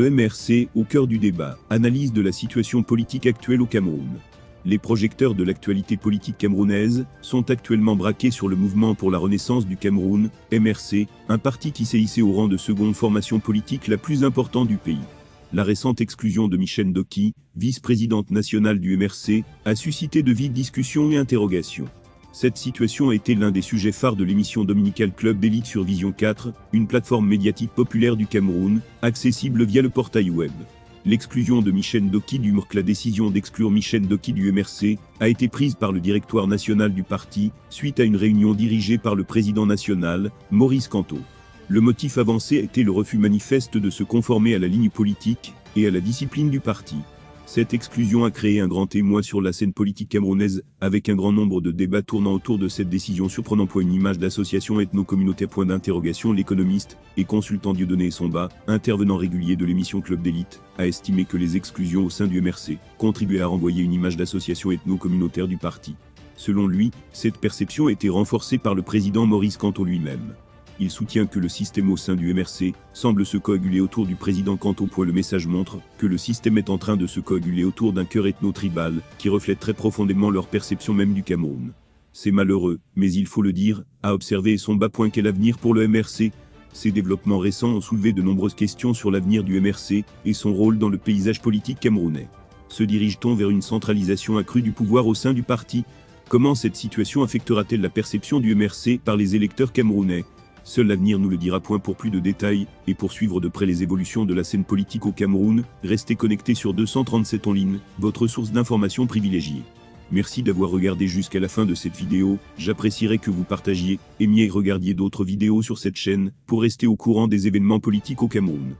Le MRC, au cœur du débat, analyse de la situation politique actuelle au Cameroun. Les projecteurs de l'actualité politique camerounaise sont actuellement braqués sur le mouvement pour la renaissance du Cameroun, MRC, un parti qui s'est hissé au rang de seconde formation politique la plus importante du pays. La récente exclusion de Michène Doki, vice-présidente nationale du MRC, a suscité de vives discussions et interrogations. Cette situation a été l'un des sujets phares de l'émission dominicale Club d'élite sur Vision 4, une plateforme médiatique populaire du Cameroun, accessible via le portail web. L'exclusion de Michène Doki du MRC. La décision d'exclure Michène Doki du MRC a été prise par le directoire national du parti, suite à une réunion dirigée par le président national, Maurice Kamto. Le motif avancé a été le refus manifeste de se conformer à la ligne politique et à la discipline du parti. Cette exclusion a créé un grand émoi sur la scène politique camerounaise, avec un grand nombre de débats tournant autour de cette décision surprenant. Une image d'association ethno-communautaire. L'économiste et consultant Dieudonné Somba, intervenant régulier de l'émission Club d'élite, a estimé que les exclusions au sein du MRC contribuaient à renvoyer une image d'association ethno-communautaire du parti. Selon lui, cette perception a été renforcée par le président Maurice Kamto lui-même. Il soutient que le système au sein du MRC semble se coaguler autour du président Kamto. Le message montre que le système est en train de se coaguler autour d'un cœur ethno-tribal qui reflète très profondément leur perception même du Cameroun. C'est malheureux, mais il faut le dire, a observé Somba. Quel avenir pour le MRC? Ces développements récents ont soulevé de nombreuses questions sur l'avenir du MRC et son rôle dans le paysage politique camerounais. Se dirige-t-on vers une centralisation accrue du pouvoir au sein du parti? Comment cette situation affectera-t-elle la perception du MRC par les électeurs camerounais? Seul l'avenir nous le dira. Pour plus de détails, et pour suivre de près les évolutions de la scène politique au Cameroun, restez connectés sur 237 en ligne, votre source d'information privilégiée. Merci d'avoir regardé jusqu'à la fin de cette vidéo, j'apprécierais que vous partagiez, aimiez et regardiez d'autres vidéos sur cette chaîne, pour rester au courant des événements politiques au Cameroun.